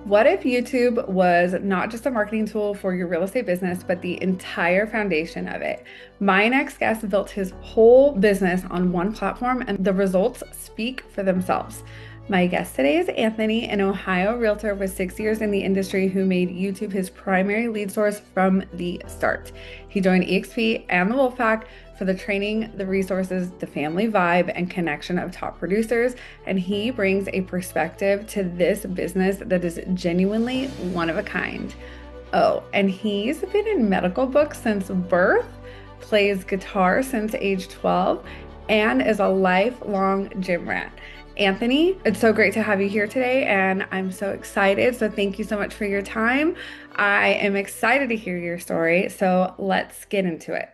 What if YouTube was not just a marketing tool for your real estate business, but the entire foundation of it? My next guest built his whole business on one platform, and the results speak for themselves. My guest today is Anthony, an Ohio Realtor with 6 years in the industry who made YouTube his primary lead source from the start. He joined EXP and the Wolfpack for the training, the resources, the family vibe, and connection of top producers. And he brings a perspective to this business that is genuinely one of a kind. Oh, and he's been in medical books since birth, plays guitar since age 12, and is a lifelong gym rat. Anthony, it's so great to have you here today, and I'm so excited. So, thank you so much for your time. I am excited to hear your story. So, let's get into it.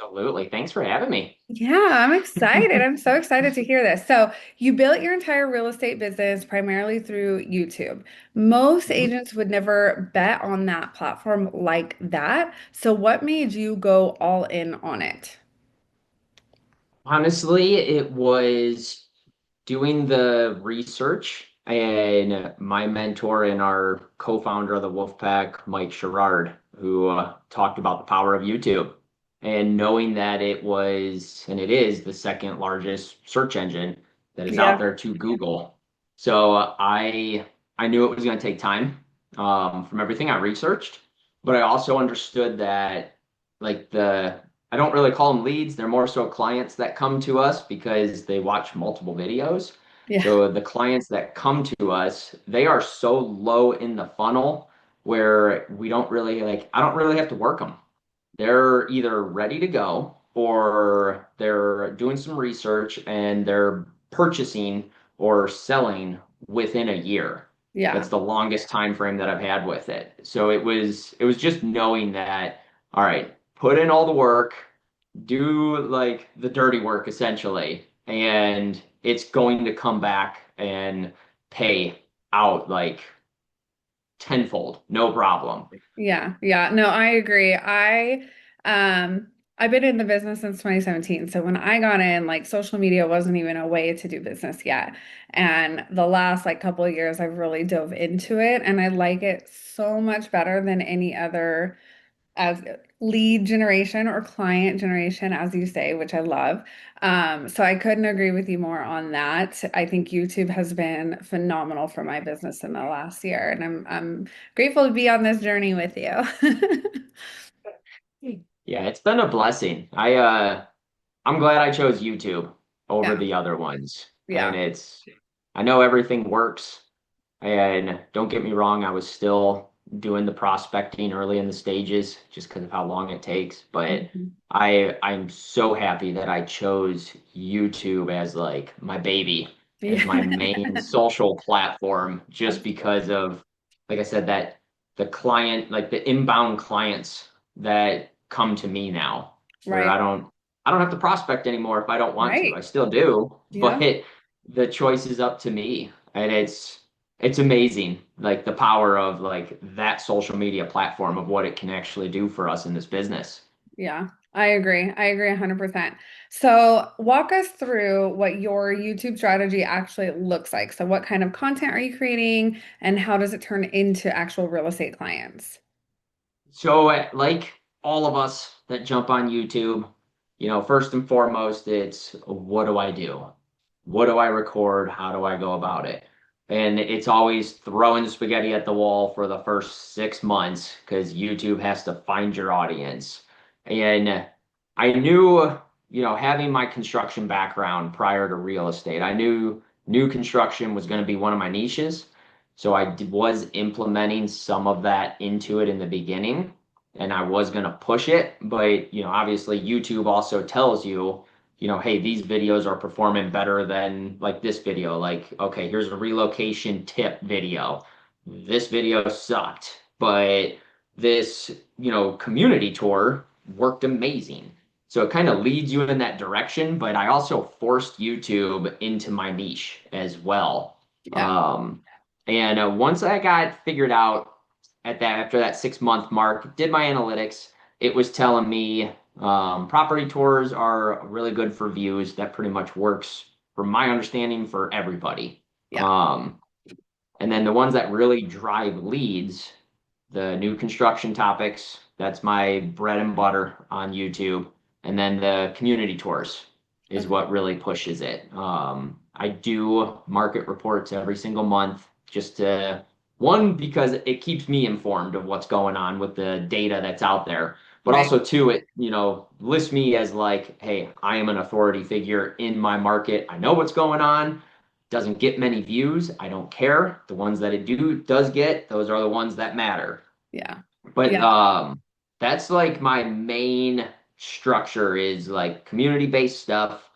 Absolutely. Thanks for having me. Yeah, I'm excited. I'm so excited to hear this. So, you built your entire real estate business primarily through YouTube. Most Mhm. agents would never bet on that platform like that. So, what made you go all in on it? Honestly, it was doing the research and my mentor and our co-founder of the Wolfpack, Mike Sherrard, who talked about the power of YouTube and knowing that it was and it is the second largest search engine that is out Yeah. there to Google. So I knew it was going to take time from everything I researched, but I also understood that like the I don't really call them leads. They're more so clients that come to us because they watch multiple videos. Yeah. So the clients that come to us, they are so low in the funnel where we don't really I don't really have to work them. They're either ready to go or they're doing some research and they're purchasing or selling within a year. Yeah. That's the longest time frame that I've had with it. So it was just knowing that, all right, put in all the work, do like the dirty work essentially, and it's going to come back and pay out like tenfold, no problem. Yeah, yeah. No, I agree. Um I've been in the business since 2017. So when I got in, like social media wasn't even a way to do business yet. And the last like couple of years I've really dove into it and I like it so much better than any other as lead generation or client generation, as you say, which I love. So I couldn't agree with you more on that. I think YouTube has been phenomenal for my business in the last year, and I'm grateful to be on this journey with you. Yeah, it's been a blessing. I'm glad I chose YouTube over Yeah, the other ones. And yeah, I know everything works. And don't get me wrong, I was still doing the prospecting early in the stages just because of how long it takes. But mhm. I'm so happy that I chose YouTube as like my baby, as my main Yeah. social platform, just because of, like I said, that the client, like the inbound clients that come to me now, where Right, I don't have to prospect anymore if I don't want to. I right. still do, but Yeah. the choice is up to me. And it's amazing, like the power of like that social media platform of what it can actually do for us in this business. Yeah, I agree. I agree 100%. So, walk us through what your YouTube strategy actually looks like. So, what kind of content are you creating and how does it turn into actual real estate clients? So, like all of us that jump on YouTube, first and foremost, it's what do I do? What do I record? How do I go about it? And it's always throwing spaghetti at the wall for the first 6 months because YouTube has to find your audience. And I knew, having my construction background prior to real estate, I knew new construction was going to be one of my niches. So was implementing some of that into it in the beginning, and I was going to push it. But, obviously YouTube also tells you, hey, these videos are performing better than like this video. Like, okay, here's a relocation tip video. This video sucked, but this, community tour worked amazing. So it kind of leads you in that direction, but I also forced YouTube into my niche as well. Yeah. And once I got figured out after that 6 month mark, did my analytics, it was telling me property tours are really good for views. That pretty much works, from my understanding, for everybody. Yeah. Um, And then the ones that really drive leads, the new construction topics, that's my bread and butter on YouTube. And then the community tours is Okay. what really pushes it. I do market reports every single month just to, one, because it keeps me informed of what's going on with the data that's out there. But Right. also, too, it, lists me as like, hey, I am an authority figure in my market. I know what's going on. Doesn't get many views. I don't care. The ones that it does get, those are the ones that matter. Yeah. But Yeah. that's like my main structure is like community-based stuff.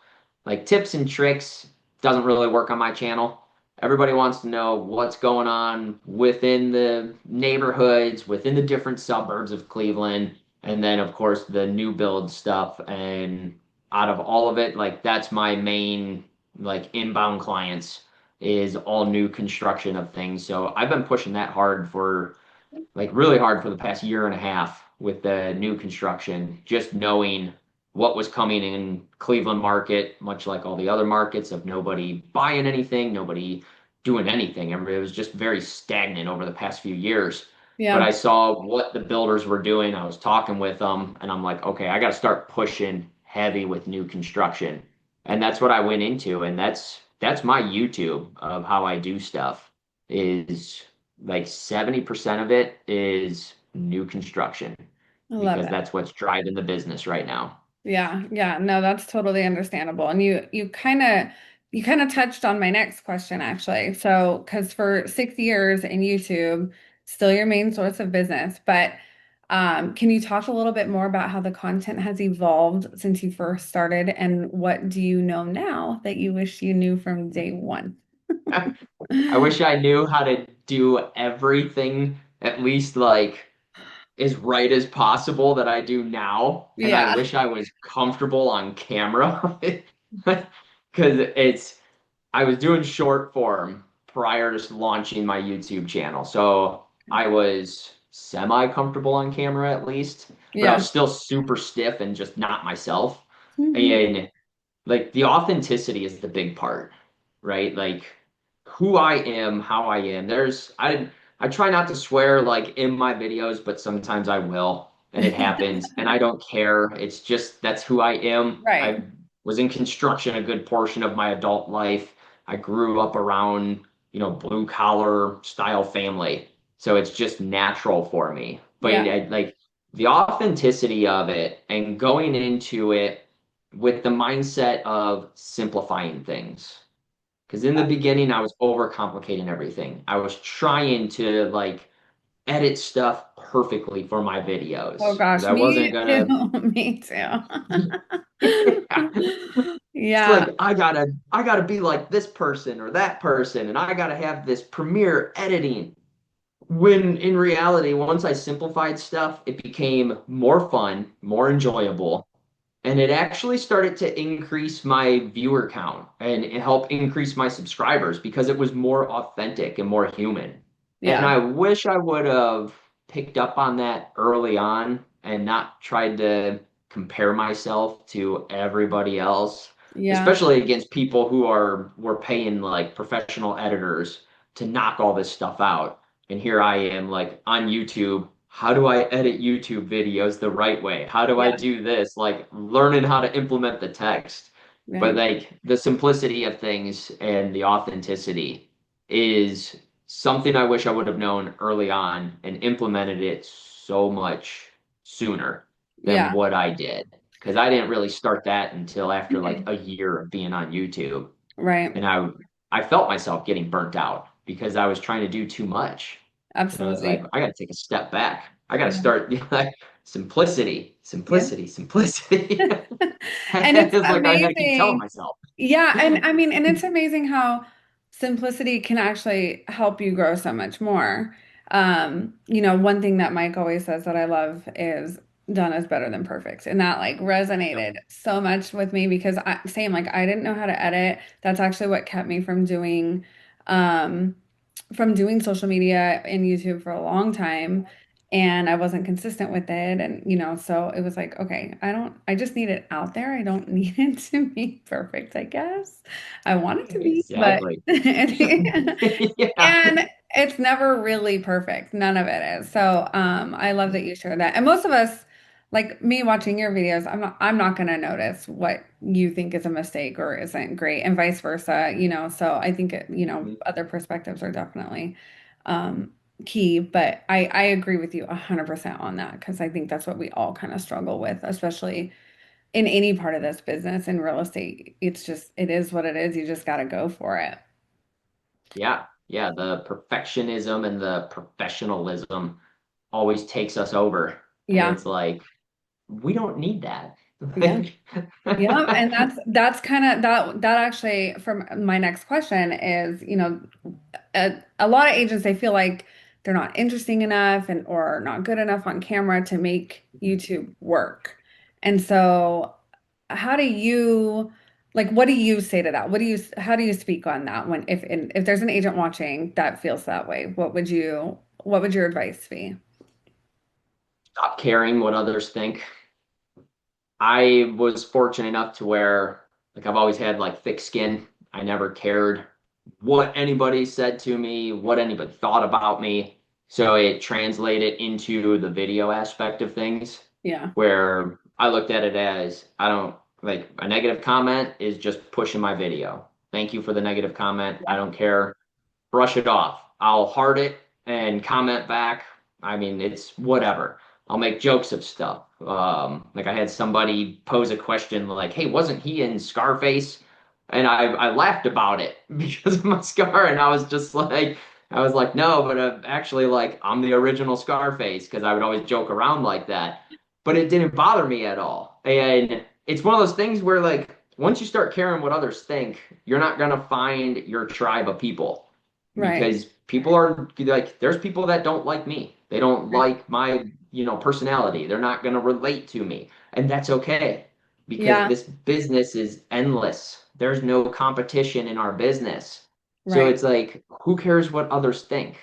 Like tips and tricks doesn't really work on my channel. Everybody wants to know what's going on within the neighborhoods, within the different suburbs of Cleveland, and then of course the new build stuff. And out of all of it, like that's my main like inbound clients is all new construction of things. So I've been pushing that hard for like really hard for the past year and a half with the new construction, just knowing what was coming in Cleveland market, much like all the other markets of nobody buying anything, nobody doing anything. It was just very stagnant over the past few years. But Yeah. I saw what the builders were doing. I was talking with them and I'm like, okay, I got to start pushing heavy with new construction. And that's what I went into. And that's my YouTube of how I do stuff is like 70% of it is new construction I love because it. that's what's driving the business right now. Yeah, yeah, no, that's totally understandable. And you kind of touched on my next question actually. So, because for 6 years in YouTube, still your main source of business, but can you talk a little bit more about how the content has evolved since you first started, and what do you know now that you wish you knew from day one? I wish I knew how to do everything at least like as right as possible that I do now. And I Yeah. wish I was comfortable on camera because I was doing short form prior to launching my YouTube channel. So I was semi comfortable on camera at least, but I was Yeah. still super stiff and just not myself. Hmm. And like the authenticity is the big part, right? Like who I am, how I am. I try not to swear like in my videos, but sometimes I will, and it happens, and I don't care. It's just that's who I am. Right. I was in construction a good portion of my adult life. I grew up around, blue collar style family. So it's just natural for me. But Yeah. like the authenticity of it and going into it with the mindset of simplifying things. Because in the beginning, I was overcomplicating everything. I was trying to like edit stuff perfectly for my Oh videos because gosh, I wasn't me too. gonna. Me too. It's Yeah. like I gotta be like this person or that person, and I gotta have this premiere editing. When in reality, once I simplified stuff, it became more fun, more enjoyable, and it actually started to increase my viewer count and it helped increase my subscribers because it was more authentic and more human. And Yeah. I wish I would have picked up on that early on and not tried to compare myself to everybody else, Yeah. especially against people who were paying like professional editors to knock all this stuff out. And here I am like on YouTube. How do I edit YouTube videos the right way? How do I Yeah. do this? Like learning how to implement the text. But Right. like the simplicity of things and the authenticity is something I wish I would have known early on and implemented it so much sooner than Yeah. what I did. Because I didn't really start that until after like a year of being on YouTube. Right. And I felt myself getting burnt out because I was trying to do too much. And I was like, Absolutely. I got to take a step back. I got to Yeah. start like simplicity, Yeah. simplicity, simplicity. And it's It's like I keep telling amazing. myself. Yeah, and I mean, and it's amazing how simplicity can actually help you grow so much more. One thing that Mike always says that I love is done is better than perfect. And that like Yep. resonated so much with me because same, like I didn't know how to edit. That's actually what kept me um from doing social media and YouTube for a long time. and I wasn't consistent with it. And, so it was like, okay, I just need it out there. I don't need it to be perfect, I guess. I want it to be, but, Exactly. and Yeah. it's never really perfect. None of it is. So, I love that you shared that. And most of us, like me watching your videos, I'm not going to notice what you think is a mistake or isn't great, and vice versa, so I think other perspectives are definitely um key, but I agree with you 100% on that, because I think that's what we all kind of struggle with, especially in any part of this business in real estate. It is what it is. You just got to go for it. Yeah. Yeah. The perfectionism and the professionalism always takes us over. And Yeah. it's like, we don't need that. Yeah. Like, Yeah, and that's kind of that actually, from my next question is, a lot of agents, they feel like they're not interesting enough and or not good enough on camera to make YouTube work. And so how do you what do you say to that? How do you speak on that when if there's an agent watching that feels that way? What would your advice be? stop caring what others think. I was fortunate enough to where, like, I've always had like thick skin. I never cared what anybody said to me, what anybody thought about me. So it translated into the video aspect of things, Yeah. where I looked at it as I don't like a negative comment is just pushing my video. Thank you for the negative comment. I Yeah. don't care, brush it off. I'll heart it and comment back. I mean, it's whatever. I'll make jokes of stuff. Like I had somebody pose a question like, "Hey, wasn't he in Scarface?" And I laughed about it because of my scar, and I was like, no, but actually, like, I'm the original Scarface because I would always joke around like that. But it didn't bother me at all, and it's one of those things where like once you start caring what others think, you're not gonna find your tribe of people Right. because people are like there's people that don't like me. They don't like my, personality. They're not going to relate to me. And that's okay because Yeah. this business is endless. There's no competition in our business. So Right. it's like who cares what others think?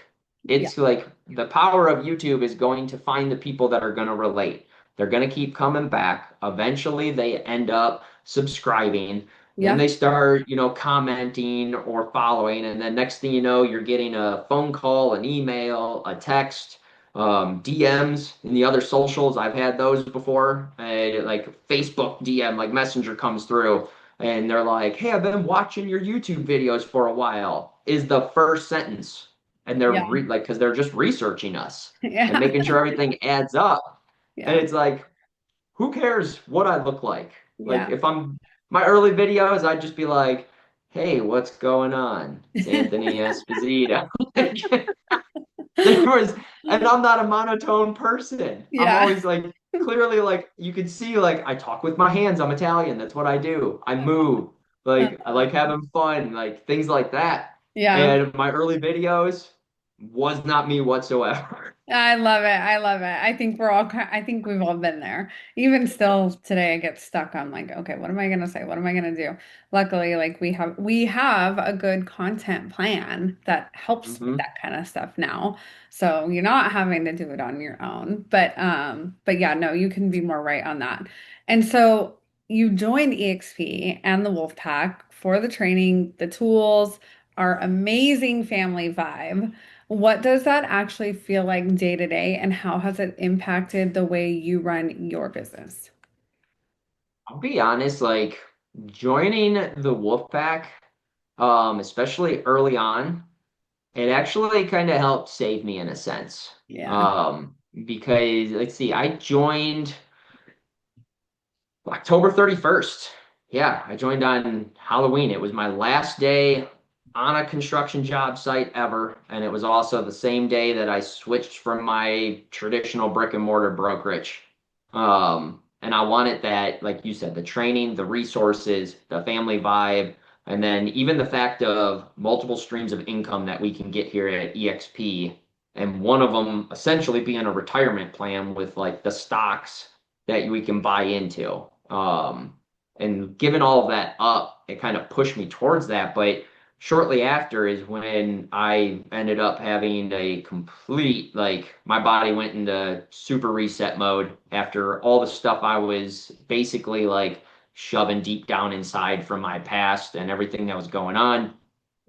Yeah. It's like the power of YouTube is going to find the people that are going to relate. They're going to keep coming back. Eventually they end up subscribing. Then Yeah. they start, commenting or following, and then next thing you know, you're getting a phone call, an email, a text, DMs in the other socials. I've had those before, like Facebook DM, like Messenger comes through, and they're like, "Hey, I've been watching your YouTube videos for a while." Is the first sentence, and they're Yeah. like, because they're just researching us and Yeah. making sure everything adds up, and Yeah. it's like who cares what I look like? Like Yeah. if I'm my early videos, I'd just be like, "Hey, what's going on? It's Anthony Esposito." There was, and I'm not a monotone person. I'm Yeah. always like clearly like you can see like I talk with my hands. I'm Italian. That's what I do. I move. Like I like having fun, like things like that. Yeah. And my early videos was not me whatsoever. I love it. I love it. I think we've all been there. Even still today, I get stuck on like, okay, what am I gonna say? What am I gonna do? Luckily, like we have a good content plan that helps with Hmm. that kind of stuff now. So you're not having to do it on your own. But yeah, no, you can be more right on that. And so you joined EXP and the Wolf Pack for the training, the tools, our amazing family vibe. What does that actually feel like day to day, and how has it impacted the way you run your business? I'll be honest, like joining the Wolfpack, especially early on, it actually kind of helped save me in a sense. Yeah. Because let's see, I joined October 31st. Yeah, I joined on Halloween. It was my last day on a construction job site ever, and it was also the same day that I switched from my traditional brick and mortar brokerage. And I wanted that, like you said, the training, the resources, the family vibe, and then even the fact of multiple streams of income that we can get here at EXP, and one of them essentially being a retirement plan with like the stocks that we can buy into. And giving all of that up, it kind of pushed me towards that. But shortly after is when I ended up having a complete, like, my body went into super reset mode after all the stuff I was basically like shoving deep down inside from my past and everything that was going on.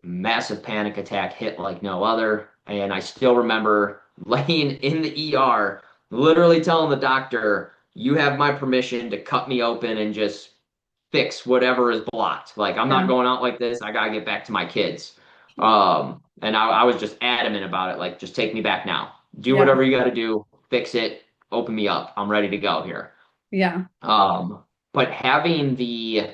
Massive panic attack hit like no other. And I still remember laying in the ER, literally telling the doctor, "You have my permission to cut me open and just fix whatever is blocked. Like, I'm not Yeah. going out like this. I gotta get back to my kids." And I was just adamant about it. Like, just take me back now. Do Yeah. whatever you got to do. Fix it. Open me up. I'm ready to go here. Yeah. But having the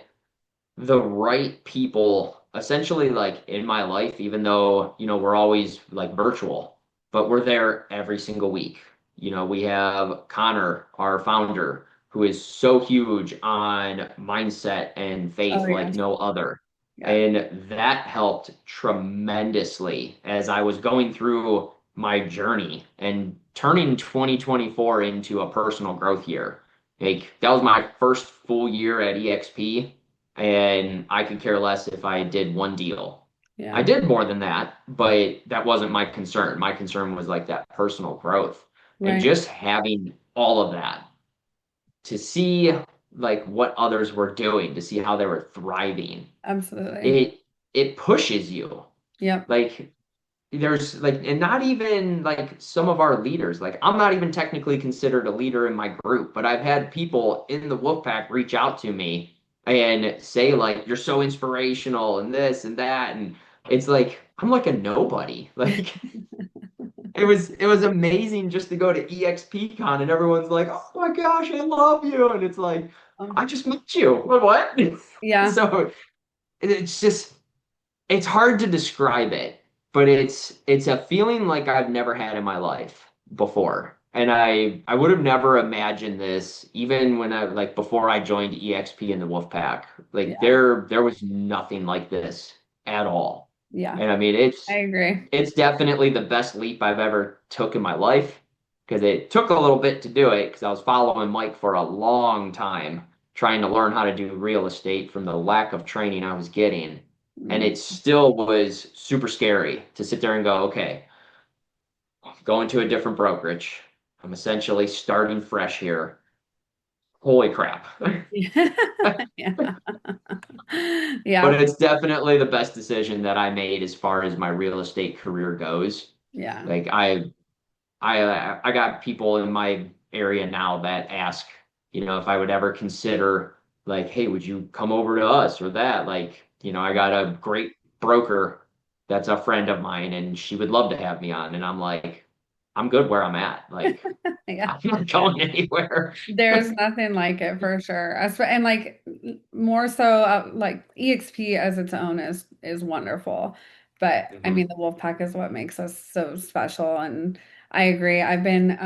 right people essentially like in my life, even though, we're always like virtual, but we're there every single week. We have Connor, our founder, who is so huge on mindset and Oh, faith like yes. no other. Yeah. And that helped tremendously as I was going through my journey and turning 2024 into a personal growth year. Like that was my first full year at EXP, and I could care less if I did one deal. I Yeah. did more than that, but that wasn't my concern. My concern was like that personal growth and Right. just having all of that to see like what others were doing, to see how they were thriving. Absolutely. It pushes you. Yep. Like there's like, and not even like some of our leaders, like I'm not even technically considered a leader in my group, but I've had people in the Wolfpack reach out to me and say like, "You're so inspirational," and this and that. And it's like I'm like a nobody. Like it was amazing just to go to EXP Con and everyone's like, "Oh my gosh, I love you." And it's like, I Um, just met you. What? yeah. So it's just it's hard to describe it, but it's a feeling like I've never had in my life before. And I would have never imagined this even when I like before I joined EXP in the Wolfpack. Like Yeah. there was nothing like this at all. Yeah. And I mean I agree. it's definitely the best leap I've ever took in my life because it took a little bit to do it because I was following Mike for a long time trying to learn how to do real estate from the lack of training I was getting. And Mm. it still was super scary to sit there and go, okay, I'm going to a different brokerage. I'm essentially starting fresh here. Holy crap. Yeah. But Yeah. it's definitely the best decision that I made as far as my real estate career goes. Yeah. Like I got people in my area now that ask, if I would ever consider like, "Hey, would you come over to us or that?" Like, I got a great broker that's a friend of mine and she would love to have me on. And I'm like, I'm good where I'm at. Like, Yeah. I'm not going anywhere. There's nothing like it for sure. And like more so like EXP as its own is wonderful. But I Mhm. mean the Wolfpack is what makes us so special. And I agree. I've been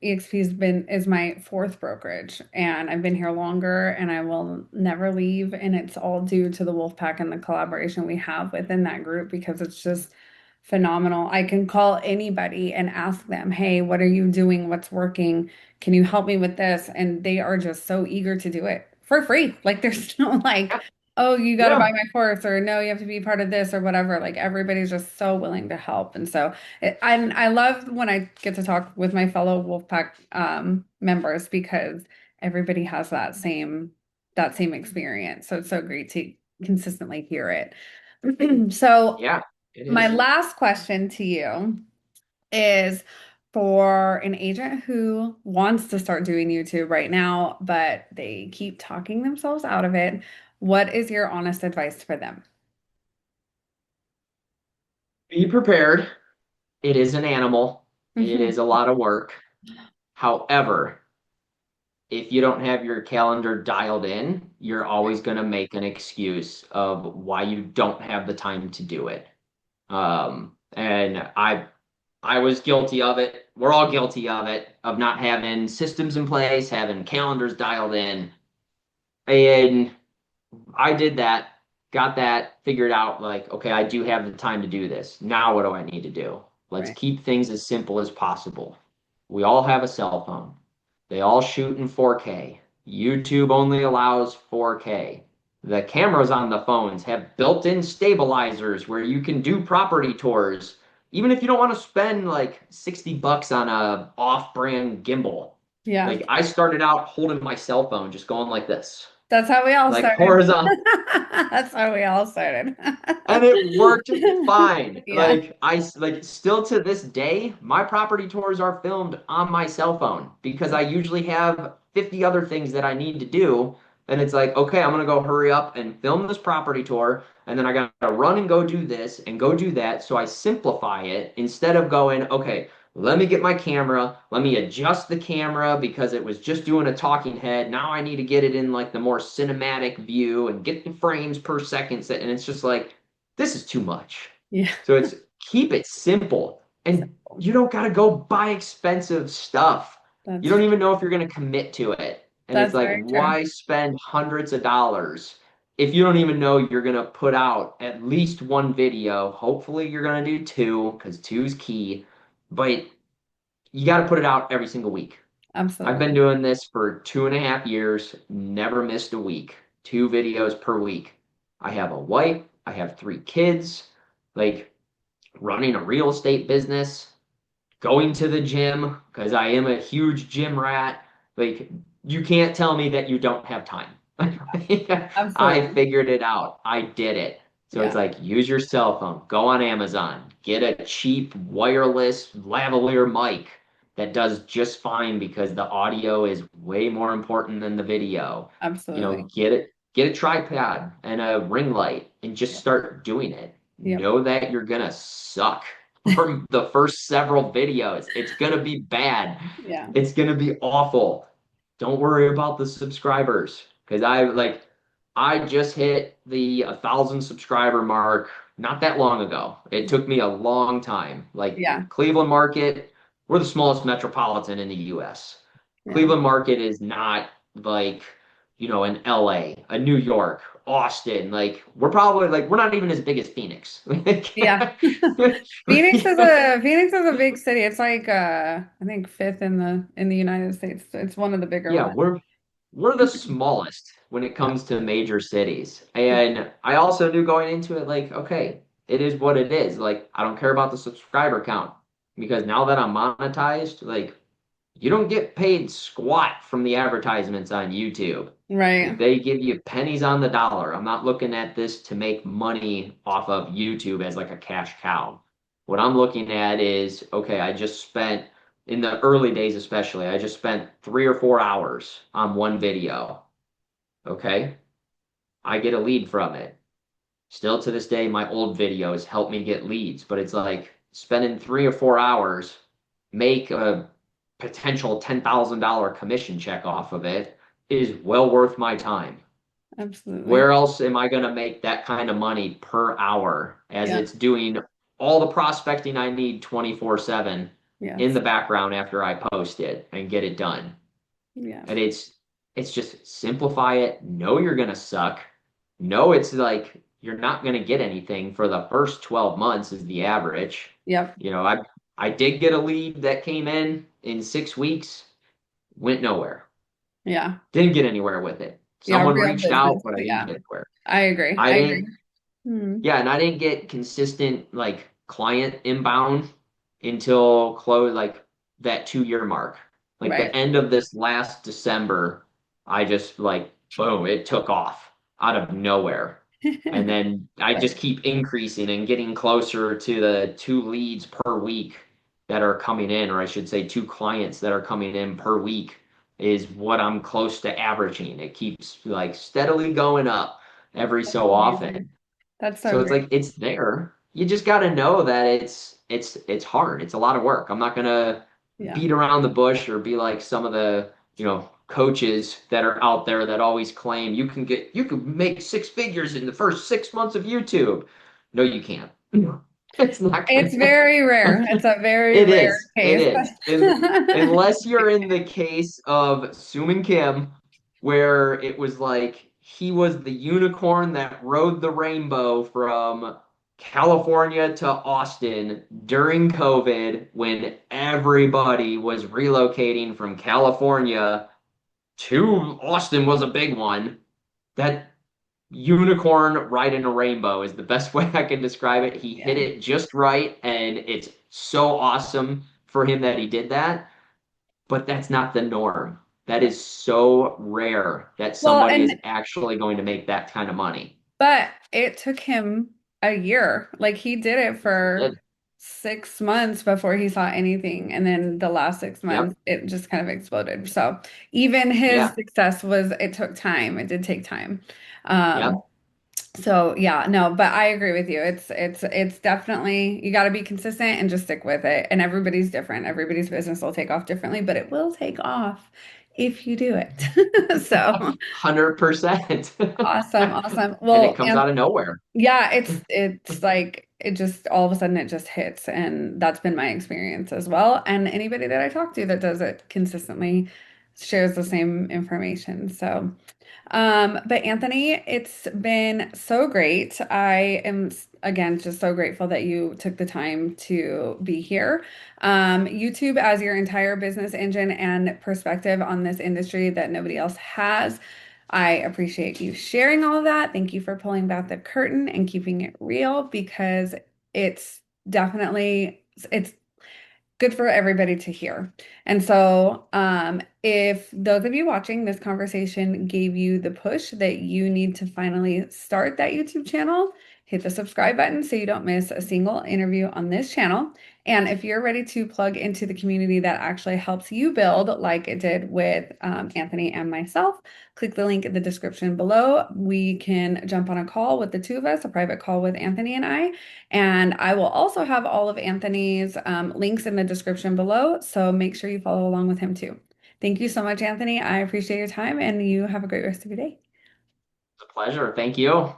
EXP's been is my fourth brokerage and I've been here longer and I will never leave. And it's all due to the Wolfpack and the collaboration we have within that group because it's just phenomenal. I can call anybody and ask them, hey, what are you doing? What's working? Can you help me with this? And they are just so eager to do it for free. Like there's no like, oh, you got to buy Yeah. my course or no, you have to be part of this or whatever. Like everybody's just so willing to help. And so I love when I get to talk with my fellow Wolfpack members because everybody has that same experience. So it's so great to consistently hear it. So Yeah, it my is. last question to you is for an agent who wants to start doing YouTube right now, but they keep talking themselves out of it. What is your honest advice for them? Be prepared. It is an animal. It Mhm. is a lot of work. However, if you don't have your calendar dialed in, you're always going to make an excuse of why you don't have the time to do it. And I was guilty of it. We're all guilty of it, of not having systems in place, having calendars dialed in. And I did that, got that figured out like, okay, I do have the time to do this. Now what do I need to do? Let's Right. keep things as simple as possible. We all have a cell phone. They all shoot in 4K. YouTube only allows 4K. The cameras on the phones have built-in stabilizers where you can do property tours, even if you don't want to spend like $60 on a off-brand gimbal. Yeah. Like I started out holding my cell phone, just going like this, That's how we all like started. horizontal, That's how we all started. and it worked fine. Yeah. Like still to this day, my property tours are filmed on my cell phone because I usually have 50 other things that I need to do. And it's like, okay, I'm gonna go hurry up and film this property tour, and then I gotta run and go do this and go do that. So I simplify it instead of going, okay, let me get my camera, let me adjust the camera because it was just doing a talking head. Now I need to get it in like the more cinematic view and get the frames per second. And it's just like, this is too much. Yeah. So it's keep it simple and So you don't got to go buy expensive stuff. You that's don't even know if you're going to commit to it. And it's that's like, very true. why spend hundreds of dollars if you don't even know you're going to put out at least one video? Hopefully, you're going to do two because two's key, but you got to put it out every single week. I've been Absolutely. doing this for 2.5 years, never missed a week, 2 videos per week. I have a wife, I have 3 kids, like running a real estate business, going to the gym, because I am a huge gym rat. Like, you can't tell me that you don't have time. I Absolutely. figured it out. I did it. So it's Yeah. like, use your cell phone, go on Amazon, get a cheap wireless lavalier mic that does just fine because the audio is way more important than the video. Absolutely. Get a tripod and a ring light and just Yeah. start doing it. Yep. Know that you're gonna suck for the first several videos. It's gonna be bad. Yeah. It's gonna be awful. Don't worry about the subscribers because I just hit the 1,000 subscriber mark not that long ago. It took me a long time. Like Yeah. Cleveland market, we're the smallest metropolitan in the US. Yeah. Cleveland market is not like, an LA, a New York, Austin. Like we're probably like we're not even as big as Phoenix. Yeah. Phoenix is a big city. It's like I think fifth in the United States. It's one of the bigger Yeah, ones. we're the smallest when it Yeah. comes to major cities. Yeah. And I also knew going into it, like, okay, it is what it is. Like, I don't care about the subscriber count because now that I'm monetized, like, you don't get paid squat from the advertisements on YouTube. Like, Right. they give you pennies on the dollar. I'm not looking at this to make money off of YouTube as like a cash cow. What I'm looking at is, okay, I just spent in the early days especially, I just spent 3 or 4 hours on one video. Okay. I get a lead from it. Still to this day, my old videos help me get leads, but it's like spending 3 or 4 hours, make a potential $10,000 commission check off of it is well worth my time. Absolutely. Where else am I going to make that kind of money per hour as Yeah. it's doing all the prospecting I need 24/7 in Yes. the background after I post it and get it done? Yeah. And it's just simplify it. Know you're gonna suck. Know it's like you're not gonna get anything for the first 12 months is the average. Yep. I did get a lead that came in 6 weeks, went nowhere. Yeah. Didn't get anywhere with it. Yeah. Someone Real reached out, business. but I didn't Yeah. get anywhere. I agree. I I didn't, agree. Hmm. yeah, and I didn't get consistent like client inbound until close like that 2 year mark. Like the Right. end of this last December, I just like boom, it took off out of nowhere. And then I Right. just keep increasing and getting closer to the 2 leads per week that are coming in, or I should say 2 clients that are coming in per week is what I'm close to averaging. It keeps like steadily going up every That's so amazing. often. That's so So it's great. like it's there. You just got to know that it's hard. It's a lot of work. I'm not gonna Yeah. beat around the bush or be like some of the, coaches that are out there that always claim you can make 6 figures in the first 6 months of YouTube. No, you can't. It's not It's gonna. very rare. It's a very It rare is. It case. is. Unless you're in the case of Soomin Kim, where it was like he was the unicorn that rode the rainbow from California to Austin during COVID when everybody was relocating from California to Austin was a big one. That unicorn riding a rainbow is the best way I can describe it. He hit Yeah. it just right, and it's so awesome for him that he did that. But that's not the norm. That is so rare that Well, somebody is and actually going to make that kind of money. but it took him a year. Like he did it He for did. 6 months before he saw anything. And then the last six Yep. months, it just kind of exploded. So even his Yeah. success was, it took time. It did take time. Um, Yep. so yeah, no, but I agree with you. It's definitely, you got to be consistent and just stick with it. And everybody's different. Everybody's business will take off differently, but it will take off if you do it. So 100%. awesome, awesome. And it Well, comes and out of nowhere. yeah, it's like it just all of a sudden it just hits, and that's been my experience as well. And anybody that I talk to that does it consistently shares the same information. So but Anthony, it's been so great. I am, again, just so grateful that you took the time to be here. YouTube as your entire business engine and perspective on this industry that nobody else has. I appreciate you sharing all of that. Thank you for pulling back the curtain and keeping it real because it's definitely it's good for everybody to hear. And so, if those of you watching this conversation gave you the push that you need to finally start that YouTube channel, hit the subscribe button so you don't miss a single interview on this channel. And if you're ready to plug into the community that actually helps you build, like it did with Anthony and myself, click the link in the description below. We can jump on a call with the two of us, a private call with Anthony and I. And I will also have all of Anthony's links in the description below. So make sure you follow along with him too. Thank you so much, Anthony. I appreciate your time and you have a great rest of your day. It's a pleasure. Thank you.